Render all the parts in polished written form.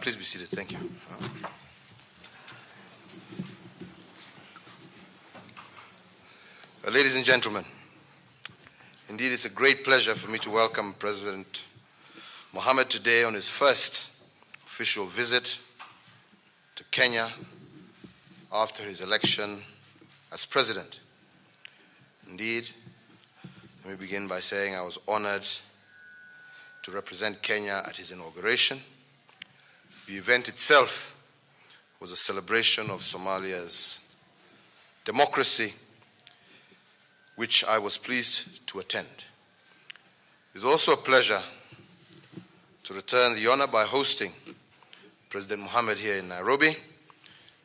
Please be seated. Thank you. Ladies and gentlemen, indeed it's a great pleasure for me to welcome President Mohamed today on his first official visit to Kenya after his election as president. Indeed, let me begin by saying I was honored to represent Kenya at his inauguration. The event itself was a celebration of Somalia's democracy, which I was pleased to attend. It is also a pleasure to return the honor by hosting President Mohamed here in Nairobi,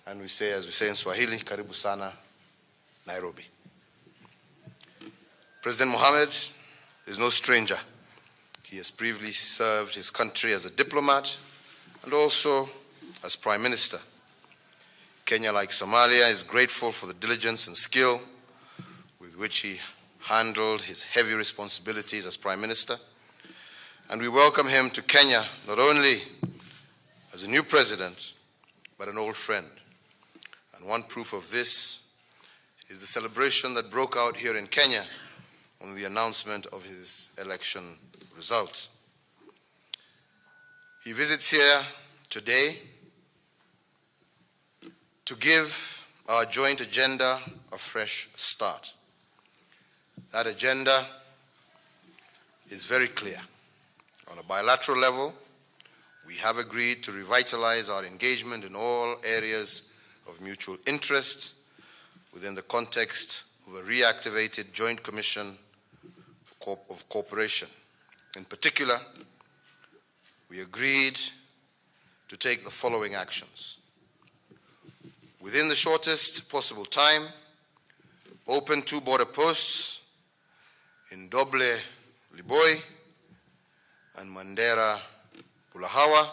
and as we say in Swahili, karibu sana Nairobi. President Mohamed is no stranger. He has previously served his country as a diplomat and also as Prime Minister. Kenya, like Somalia, is grateful for the diligence and skill with which he handled his heavy responsibilities as Prime Minister. And we welcome him to Kenya not only as a new president, but an old friend. And one proof of this is the celebration that broke out here in Kenya on the announcement of his election results. He visits here today to give our joint agenda a fresh start. That agenda is very clear. On a bilateral level, we have agreed to revitalize our engagement in all areas of mutual interest within the context of a reactivated Joint Commission of Cooperation. In particular, we agreed to take the following actions. Within the shortest possible time, open 2 border posts in Doble Liboi and Mandera Bulahawa,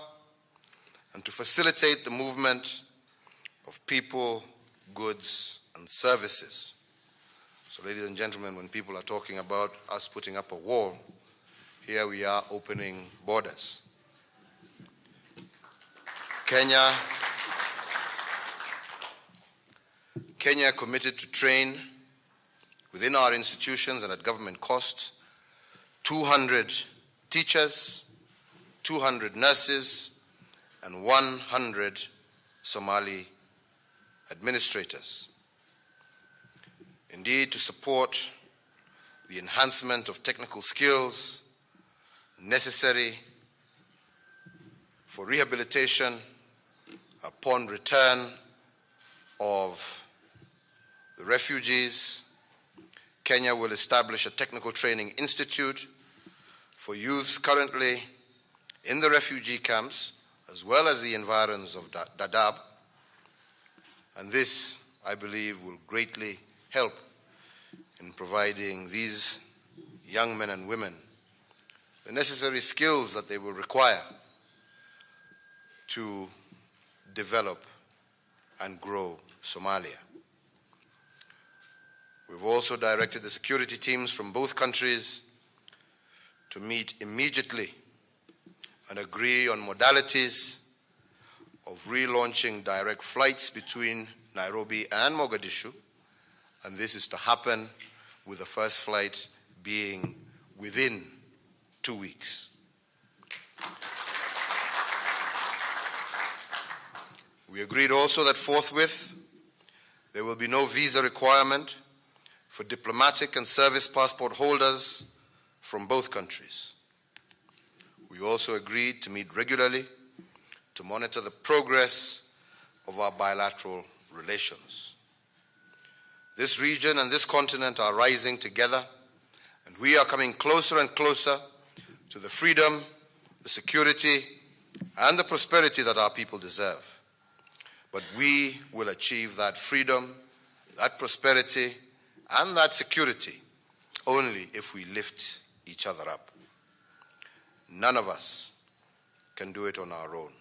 and to facilitate the movement of people, goods, and services. So, ladies and gentlemen, when people are talking about us putting up a wall, here we are opening borders. Kenya committed to train within our institutions and at government cost 200 teachers, 200 nurses, and 100 Somali administrators. Indeed, to support the enhancement of technical skills necessary for rehabilitation upon return of the refugees, Kenya will establish a technical training institute for youths currently in the refugee camps, as well as the environs of Dadaab. And this, I believe, will greatly help in providing these young men and women the necessary skills that they will require to develop and grow Somalia. We've also directed the security teams from both countries to meet immediately and agree on modalities of relaunching direct flights between Nairobi and Mogadishu, and this is to happen with the first flight being within 2 weeks. We agreed also that forthwith there will be no visa requirement for diplomatic and service passport holders from both countries. We also agreed to meet regularly to monitor the progress of our bilateral relations. This region and this continent are rising together, and we are coming closer and closer to the freedom, the security, and the prosperity that our people deserve. But we will achieve that freedom, that prosperity, and that security only if we lift each other up. None of us can do it on our own.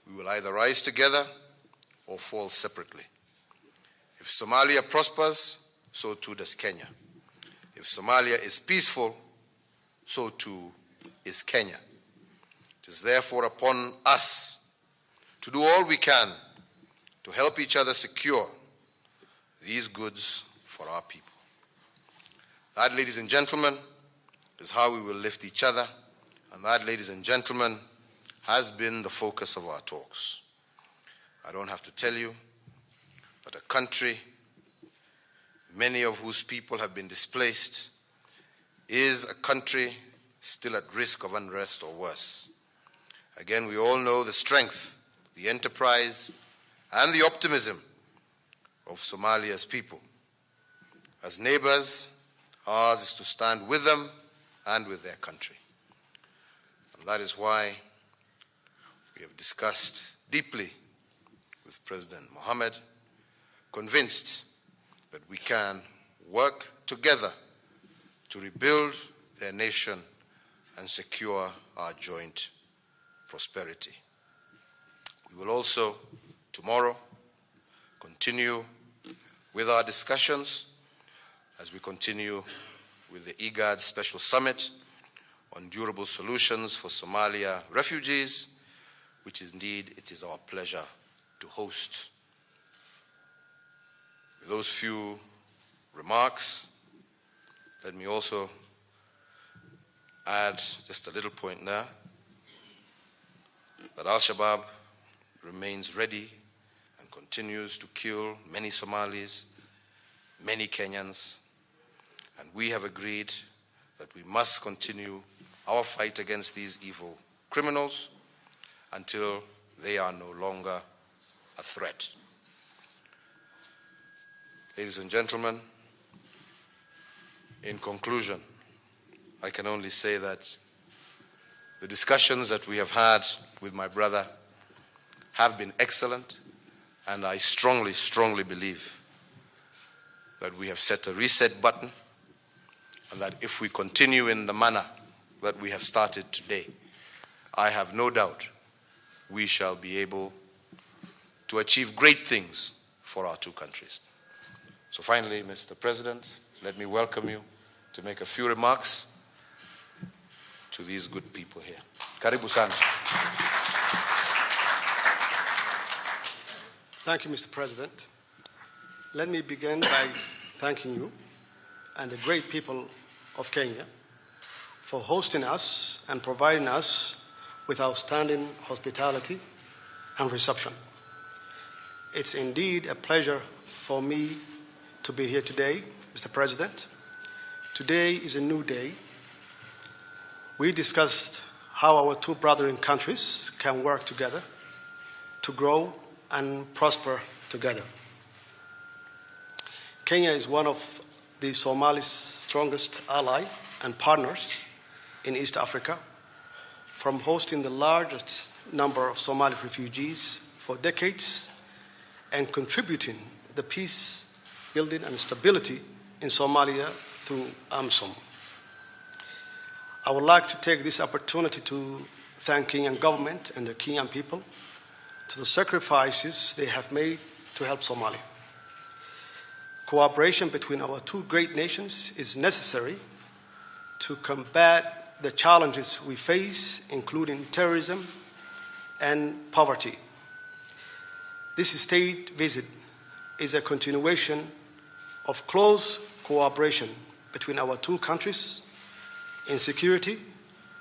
We will either rise together or fall separately. If Somalia prospers, so too does Kenya. If Somalia is peaceful, so too is Kenya. It is therefore upon us to do all we can to help each other secure these goods for our people. That, ladies and gentlemen, is how we will lift each other, and that, ladies and gentlemen, has been the focus of our talks. I don't have to tell you that a country, many of whose people have been displaced, is a country still at risk of unrest or worse. Again, we all know the strength, the enterprise, and the optimism of Somalia's people. As neighbors, ours is to stand with them and with their country. And that is why we have discussed deeply with President Mohamed, convinced that we can work together to rebuild their nation and secure our joint prosperity. We will also, tomorrow, continue with our discussions as we continue with the IGAD Special Summit on durable solutions for Somalia refugees, which indeed it is our pleasure to host. With those few remarks, let me also add just a little point there, that Al-Shabaab remains ready and continues to kill many Somalis, many Kenyans, and we have agreed that we must continue our fight against these evil criminals until they are no longer a threat. Ladies and gentlemen, in conclusion, I can only say that the discussions that we have had with my brother have been excellent, and I strongly, strongly believe that we have set a reset button, and that if we continue in the manner that we have started today, I have no doubt we shall be able to achieve great things for our two countries. So finally, Mr. President, let me welcome you to make a few remarks to these good people here. Karibu sana. Thank you, Mr. President. Let me begin by thanking you and the great people of Kenya for hosting us and providing us with outstanding hospitality and reception. It's indeed a pleasure for me to be here today, Mr. President. Today is a new day. We discussed how our two brothering countries can work together to grow and prosper together. Kenya is one of the Somali's strongest ally and partners in East Africa, from hosting the largest number of Somali refugees for decades and contributing the peace building and stability in Somalia through AMSOM. I would like to take this opportunity to thank Kenyan government and the Kenyan people to the sacrifices they have made to help Somalia. Cooperation between our two great nations is necessary to combat the challenges we face, including terrorism and poverty. This state visit is a continuation of close cooperation between our two countries in security,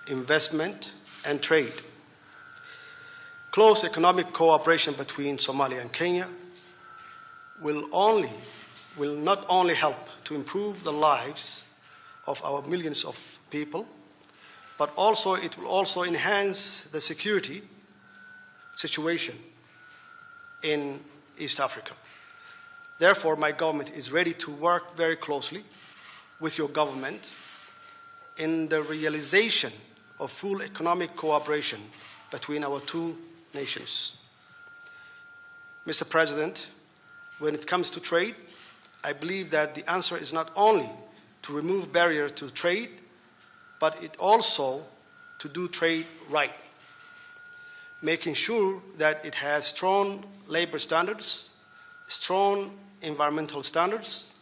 investment, and trade. Close economic cooperation between Somalia and Kenya will not only help to improve the lives of our millions of people, but also it will also enhance the security situation in East Africa. Therefore, my government is ready to work very closely with your government in the realization of full economic cooperation between our two nations. Mr. President, when it comes to trade, I believe that the answer is not only to remove barriers to trade, but it also to do trade right, making sure that it has strong labor standards, strong environmental standards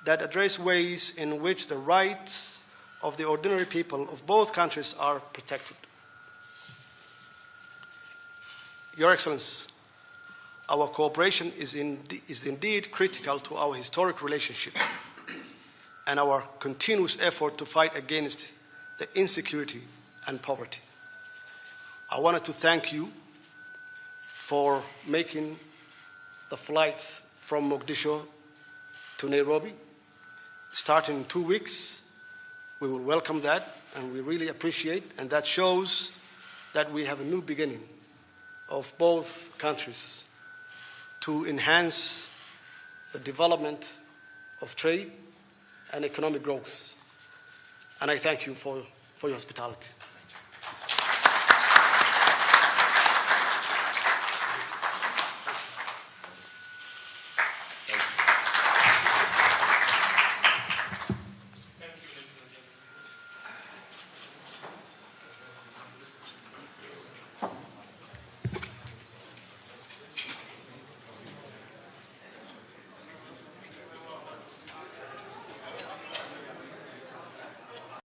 that address ways in which the rights of the ordinary people of both countries are protected. Your Excellency, our cooperation is indeed critical to our historic relationship and our continuous effort to fight against the insecurity and poverty. I wanted to thank you for making the flights from Mogadishu to Nairobi, starting in 2 weeks. We will welcome that, and we really appreciate, and that shows that we have a new beginning of both countries to enhance the development of trade and economic growth. And I thank you for your hospitality.